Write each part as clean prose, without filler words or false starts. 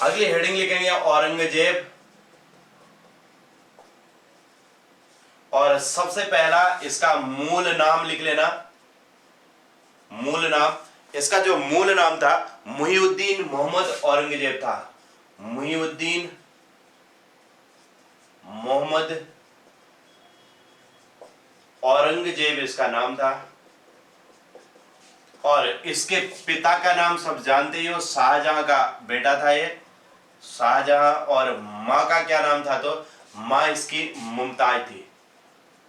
अगली हेडिंग लिखेंगे औरंगजेब, और सबसे पहला इसका मूल नाम लिख लेना। मूल नाम, इसका जो मूल नाम था मुहिउद्दीन मोहम्मद औरंगजेब था। मुहिउद्दीन मोहम्मद औरंगजेब इसका नाम था। और इसके पिता का नाम सब जानते ही हो, शाहजहां का बेटा था ये, शाहजहां। और मां का क्या नाम था? तो मां इसकी मुमताज थी,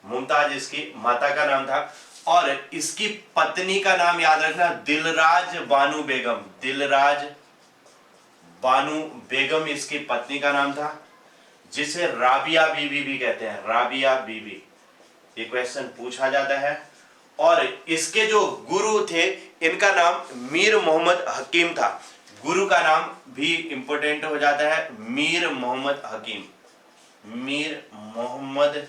मुमताज इसकी माता का नाम था। और इसकी पत्नी का नाम याद रखना, दिलराज बानू बेगम। दिलराज बानू बेगम इसकी पत्नी का नाम था, जिसे राबिया बीबी भी कहते हैं। राबिया बीबी, ये क्वेश्चन पूछा जाता है। और इसके जो गुरु थे, इनका नाम मीर मोहम्मद हकीम था। गुरु का नाम भी इंपॉर्टेंट हो जाता है, मीर मोहम्मद हकीम। मीर मोहम्मद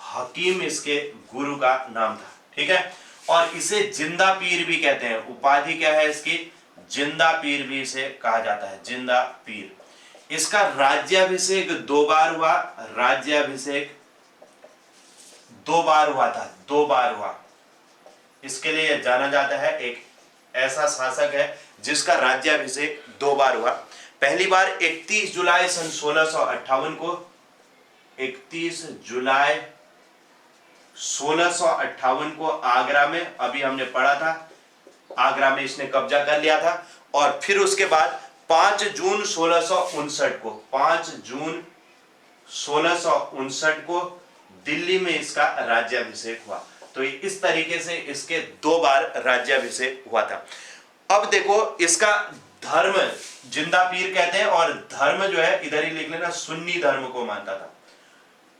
हकीम इसके गुरु का नाम था, ठीक है। और इसे जिंदा पीर भी कहते हैं। उपाधि क्या है इसकी? जिंदा पीर भी इसे कहा जाता है, जिंदा पीर। इसका राज्याभिषेक 2 बार हुआ। राज्याभिषेक 2 बार हुआ था, 2 बार हुआ। इसके लिए जाना जाता है, एक ऐसा शासक है जिसका राज्याभिषेक 2 बार हुआ। पहली बार 31 जुलाई सन 1658 को, 31 जुलाई 1658 को आगरा में, अभी हमने पढ़ा था, आगरा में इसने कब्जा कर लिया था। और फिर उसके बाद 5 जून 1659 को, 5 जून 1659 को दिल्ली में इसका राज्याभिषेक हुआ। तो इस तरीके से इसके 2 बार राज्याभिषेक हुआ था। अब देखो, इसका धर्म जिंदा पीर कहते हैं, और धर्म जो है इधर ही लिख लेना, सुन्नी धर्म को मानता था।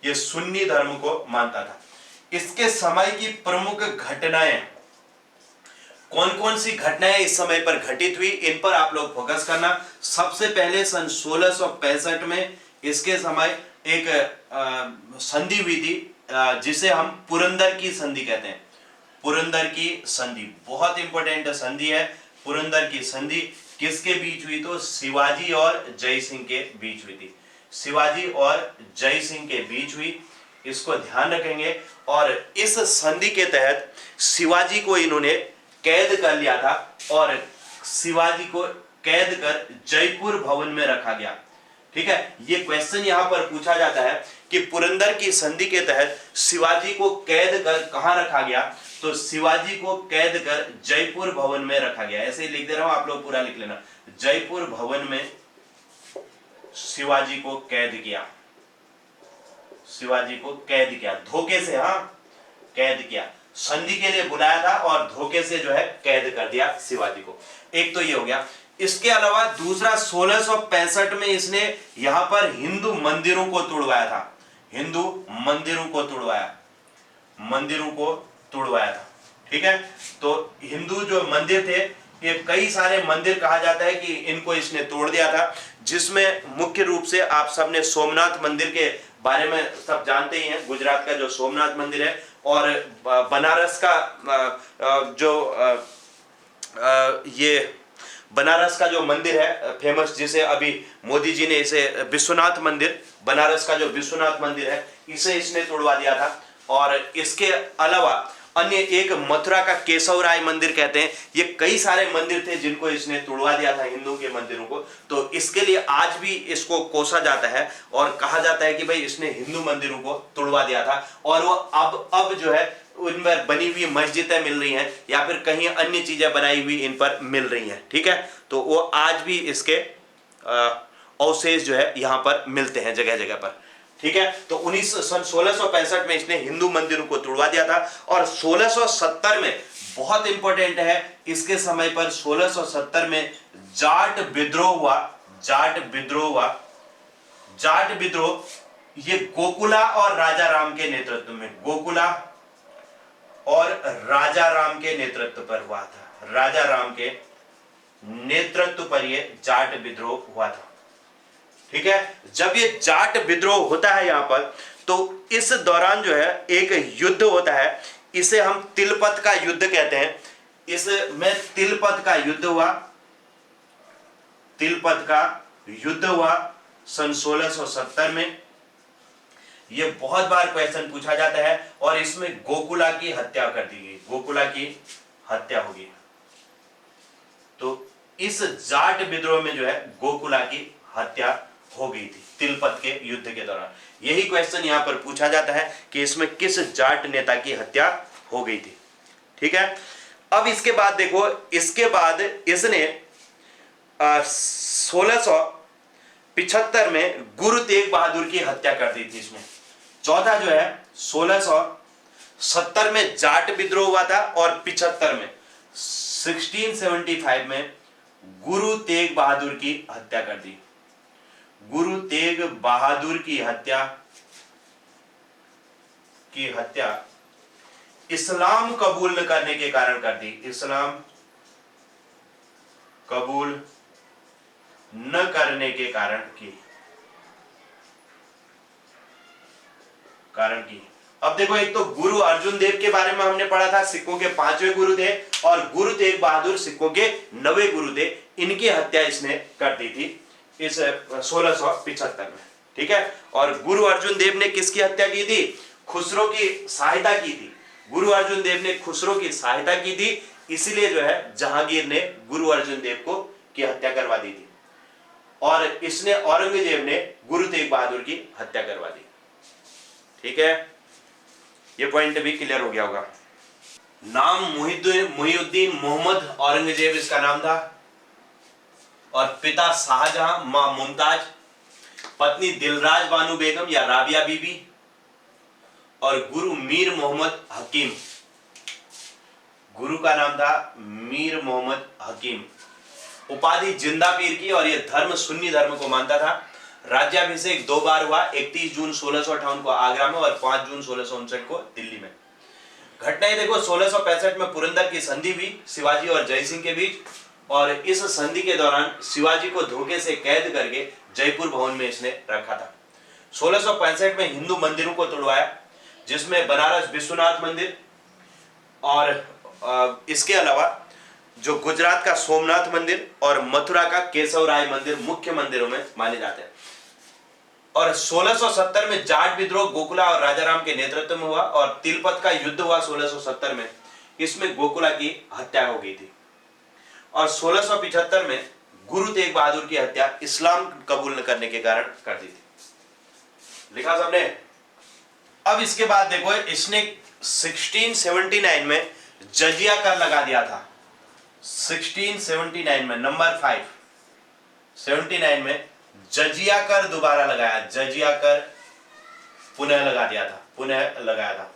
ये सुन्नी धर्म को मानता था। इसके समय की प्रमुख घटनाएं, कौन कौन सी घटनाएं इस समय पर घटित हुई, इन पर आप लोग फोकस करना। सबसे पहले सन 1665 में इसके समय एक संधि हुई थी, जिसे हम पुरंदर की संधि कहते हैं। पुरंदर की संधि बहुत इंपॉर्टेंट संधि है। पुरंदर की संधि किसके बीच हुई? तो शिवाजी और जय सिंह के बीच हुई थी। शिवाजी और जय सिंह के बीच हुई, इसको ध्यान रखेंगे। और इस संधि के तहत शिवाजी को इन्होंने कैद कर लिया था, और शिवाजी को कैद कर जयपुर भवन में रखा गया, ठीक है। ये क्वेश्चन यहां पर पूछा जाता है कि पुरंदर की संधि के तहत शिवाजी को कैद कर कहां रखा गया? तो शिवाजी को कैद कर जयपुर भवन में रखा गया। ऐसे ही लिख दे रहा हूं, आप लोग पूरा लिख लेना। जयपुर भवन में शिवाजी को कैद किया, शिवाजी को कैद किया, धोखे से, हाँ, कैद किया। संधि के लिए बुलाया था और धोखे से जो है कैद कर दिया शिवाजी को। एक तो ये हो गया। इसके अलावा दूसरा, 1665 में इसने यहां पर हिंदू मंदिरों को तोड़वाया था। हिंदू मंदिरों को तोड़वाया, मंदिरों को तोड़वाया था, ठीक है। तो हिंदू जो मंदिर थे, ये कई सारे मंदिर कहा जाता है कि इनको इसने तोड़ दिया था, जिसमें मुख्य रूप से आप सबने सोमनाथ मंदिर के बारे में सब जानते ही हैं। गुजरात का जो सोमनाथ मंदिर है, और बनारस का जो ये बनारस का जो मंदिर है फेमस, जिसे अभी मोदी जी ने इसे विश्वनाथ मंदिर, बनारस का जो विश्वनाथ मंदिर है, इसे इसने तोड़वा दिया था। और इसके अलावा अन्य एक मथुरा का केशव राय मंदिर कहते हैं, ये कई सारे मंदिर थे जिनको इसने तोड़वा दिया था, हिंदू के मंदिरों को। तो इसके लिए आज भी इसको कोसा जाता है और कहा जाता है कि भाई इसने हिंदू मंदिरों को तोड़वा दिया था। और वो अब जो है उनमें बनी हुई मस्जिदें मिल रही हैं, या फिर कहीं अन्य चीजें बनाई हुई इन पर मिल रही हैं, ठीक है। तो वो आज भी इसके अवशेष जो है यहाँ पर मिलते हैं जगह जगह पर, ठीक है। तो 1665 में इसने हिंदू मंदिरों को तोड़वा दिया था। और 1670 में, बहुत इंपॉर्टेंट है, इसके समय पर 1670 में जाट विद्रोह हुआ। जाट विद्रोह हुआ। जाट विद्रोह ये गोकुला और राजा राम के नेतृत्व में, गोकुला और राजा राम के नेतृत्व पर हुआ था। राजा राम के नेतृत्व पर यह जाट विद्रोह हुआ था, ठीक है। जब ये जाट विद्रोह होता है यहां पर, तो इस दौरान जो है एक युद्ध होता है, इसे हम तिलपत का युद्ध कहते हैं। इसमें तिलपत का युद्ध हुआ, तिलपत का युद्ध हुआ सन 1670 में। यह बहुत बार क्वेश्चन पूछा जाता है और इसमें गोकुला की हत्या कर दी गई, गोकुला की हत्या होगी। तो इस जाट विद्रोह में जो है गोकुला की हत्या हो गई थी तिलपत के युद्ध के दौरान। यही क्वेश्चन यहां पर पूछा जाता है कि इसमें किस जाट नेता की हत्या हो गई थी। ठीक है, अब इसके बाद देखो, इसके बाद इसने 1675 में गुरु तेग बहादुर की हत्या कर दी थी। इसमें चौथा जो है 1670 में जाट विद्रोह हुआ था और 75 में 1675 में गुरु तेग बहादुर की हत्या कर दी। गुरु तेग बहादुर की हत्या इस्लाम कबूल न करने के कारण कर दी। इस्लाम कबूल न करने के कारण की। अब देखो, एक तो गुरु अर्जुन देव के बारे में हमने पढ़ा था, सिखों के 5वें गुरु थे, और गुरु तेग बहादुर सिखों के 9वें गुरु थे। इनकी हत्या इसने कर दी थी इस 1675 में। ठीक है, और गुरु अर्जुन देव ने किसकी हत्या की थी? खुसरो की सहायता की थी। गुरु अर्जुन देव ने खुसरो की सहायता की थी, इसलिए जो है जहांगीर ने गुरु अर्जुन देव को की हत्या करवा दी थी, और इसने औरंगजेब ने गुरु तेग बहादुर की हत्या करवा दी। ठीक है, ये पॉइंट भी क्लियर हो गया होगा। नाम मुहिउद्दीन मोहम्मद औरंगजेब इसका नाम था, और पिता शाहजहां, मां मुमताज, पत्नी दिलराज बानो बेगम या राबिया बीबी, और गुरु मीर मोहम्मद हकीम। गुरु का नाम था मीर मोहम्मद हकीम। उपाधि जिंदा पीर की, और यह धर्म सुन्नी धर्म को मानता था। राज्याभिषेक 2 बार हुआ, 31 जून 1658 को आगरा में और 5 जून 1659 को दिल्ली में। घटनाएं देखो, 1665 में पुरंदर की संधि हुई शिवाजी और जयसिंह के बीच, और इस संधि के दौरान शिवाजी को धोखे से कैद करके जयपुर भवन में इसने रखा था। 1665 में हिंदू मंदिरों को तोड़वाया, जिसमें बनारस विश्वनाथ मंदिर और इसके अलावा जो गुजरात का सोमनाथ मंदिर और मथुरा का केशव राय मंदिर मुख्य मंदिरों में माने जाते हैं। और 1670 में जाट विद्रोह गोकुला और राजाराम के नेतृत्व में हुआ, और तिलपत का युद्ध हुआ 1670 में। इसमें गोकुला की हत्या हो गई थी, और 1675 में गुरु तेग बहादुर की हत्या इस्लाम कबूल न करने के कारण कर दी थी। लिखा सबने? अब इसके बाद देखो, इसने 1679 में जजिया कर लगा दिया था। 1679 में नंबर 5, 79 में जजिया कर दोबारा लगाया। जजिया कर पुनः लगा दिया था, पुनः लगाया था।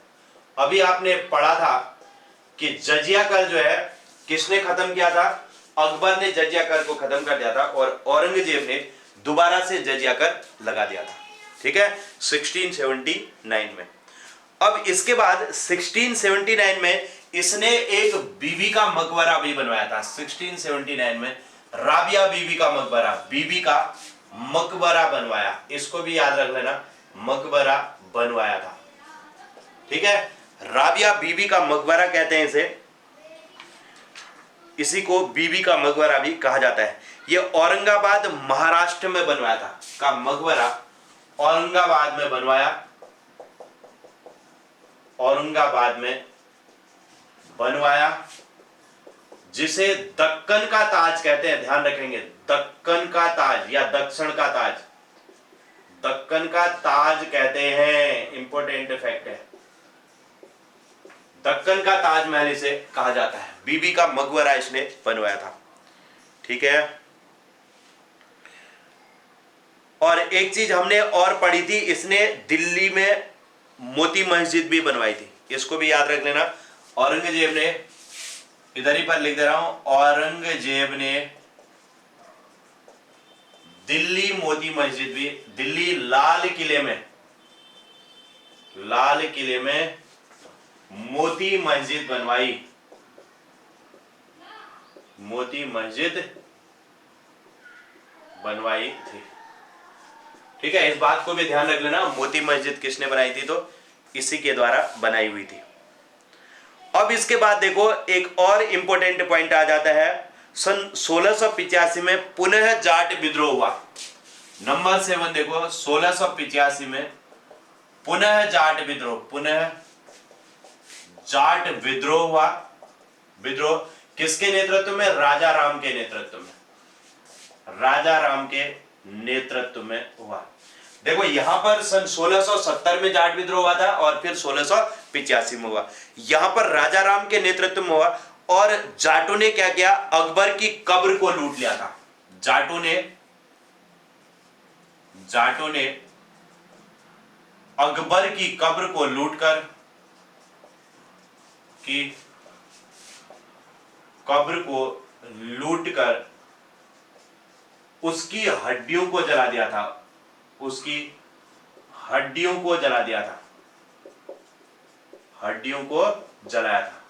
अभी आपने पढ़ा था कि जजिया कर जो है किसने खत्म किया था? अकबर ने जजिया कर को खत्म कर दिया था, और औरंगजेब ने दोबारा से जजिया कर लगा दिया था। ठीक है, 1679 में। अब इसके बाद 1679 में इसने एक बीबी का मकबरा भी बनवाया था। 1679 में राबिया बीबी का मकबरा, बीबी का मकबरा बनवाया। इसको भी याद रख लेना, मकबरा बनवाया था। ठीक है, राबिया बीबी का मकबरा कहते हैं इसे, इसी को बीबी का मकबरा भी कहा जाता है। यह औरंगाबाद महाराष्ट्र में बनवाया था, का मकबरा औरंगाबाद में बनवाया, औरंगाबाद में बनवाया, जिसे दक्कन का ताज कहते हैं। ध्यान रखेंगे, दक्कन का ताज या दक्षिण का ताज, दक्कन का ताज कहते हैं। इंपॉर्टेंट फैक्ट है, दक्कन का ताजमहल इसे कहा जाता है। बीबी का मकबरा इसने बनवाया था। ठीक है, और एक चीज हमने और पढ़ी थी, इसने दिल्ली में मोती मस्जिद भी बनवाई थी। इसको भी याद रख लेना। औरंगजेब ने, इधर ही पर लिख दे रहा हूं, औरंगजेब ने दिल्ली मोती मस्जिद भी, दिल्ली लाल किले में, लाल किले में मोती मस्जिद बनवाई, मोती मस्जिद बनवाई थी। ठीक है, इस बात को भी ध्यान रख लेना, मोती मस्जिद किसने बनाई थी? तो इसी के द्वारा बनाई हुई थी। अब इसके बाद देखो, एक और इंपॉर्टेंट पॉइंट आ जाता है। सन 1685 में पुनः जाट विद्रोह हुआ। नंबर 7 देखो, 1685 में पुनः जाट विद्रोह, पुनः जाट विद्रोह हुआ। विद्रोह किसके नेतृत्व में? राजा राम के नेतृत्व में, राजा राम के नेतृत्व में हुआ। देखो यहां पर सन 1670 में जाट विद्रोह हुआ था और फिर 1685 में हुआ। यहां पर राजा राम के नेतृत्व में हुआ और जाटों ने क्या किया? अकबर की कब्र को लूट लिया था। जाटों ने अकबर की कब्र को लूटकर उसकी हड्डियों को जला दिया था, उसकी हड्डियों को जला दिया था, हड्डियों को जलाया था।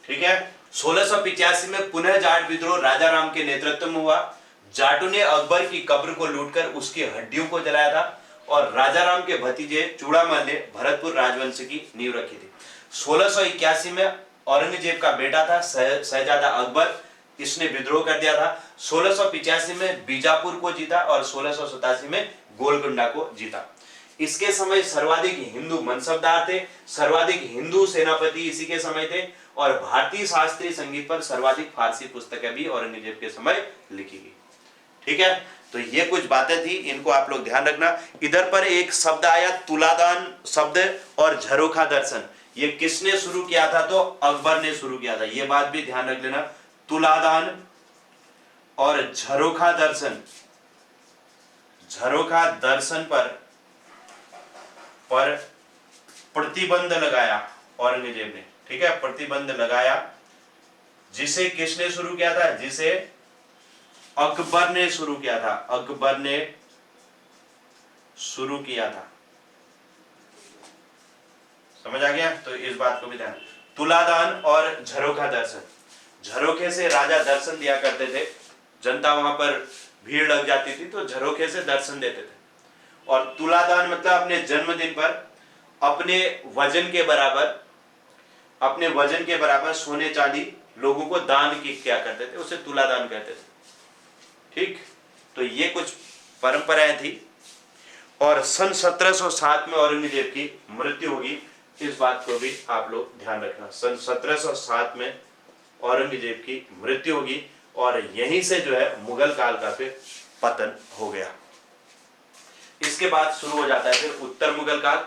ठीक है, 1685 में पुनः जाट विद्रोह राजा राम के नेतृत्व में हुआ। जाटों ने अकबर की कब्र को लूटकर उसकी हड्डियों को जलाया था और राजा राम के भतीजे चूड़ामल ने भरतपुर राजवंश की नींव रखी थी। 1681 में औरंगजेब का बेटा था शहजादा अकबर, इसने विद्रोह कर दिया था। 1685 में बीजापुर को जीता और 1687 में गोलकुंडा को जीता। इसके समय सर्वाधिक हिंदू मनसबदार थे, सर्वाधिक हिंदू सेनापति इसी के समय थे और भारतीय शास्त्रीय संगीत पर सर्वाधिक फारसी पुस्तकें भी औरंगजेब के समय लिखी गई। ठीक है, तो ये कुछ बातें थी, इनको आप लोग ध्यान रखना। इधर पर एक शब्द आया तुलादान शब्द और झरोखा दर्शन, ये किसने शुरू किया था? तो अकबर ने शुरू किया था। ये बात भी ध्यान रख लेना, तुलादान और झरोखा दर्शन, झरोखा दर्शन पर प्रतिबंध लगाया औरंगजेब ने। ठीक है, प्रतिबंध लगाया, जिसे किसने शुरू किया था? जिसे अकबर ने शुरू किया था, अकबर ने शुरू किया था। समझ आ गया? तो इस बात को भी ध्यान। तुलादान और झरोखा दर्शन, झरोखे से राजा दर्शन दिया करते थे, जनता वहां पर भीड़ लग जाती थी तो झरोखे से दर्शन देते थे। और तुलादान मतलब अपने जन्मदिन पर अपने वजन के बराबर सोने चांदी लोगों को दान किया करते थे, उसे तुलादान कहते थे। ठीक, तो ये कुछ परंपराएं थी। और सन 1707 में औरंगजेब की मृत्यु होगी, इस बात को भी आप लोग ध्यान रखना। सन 1707 में औरंगजेब की मृत्यु होगी और यहीं से जो है मुगल काल का फिर पतन हो गया। इसके बाद शुरू हो जाता है फिर उत्तर मुगल काल।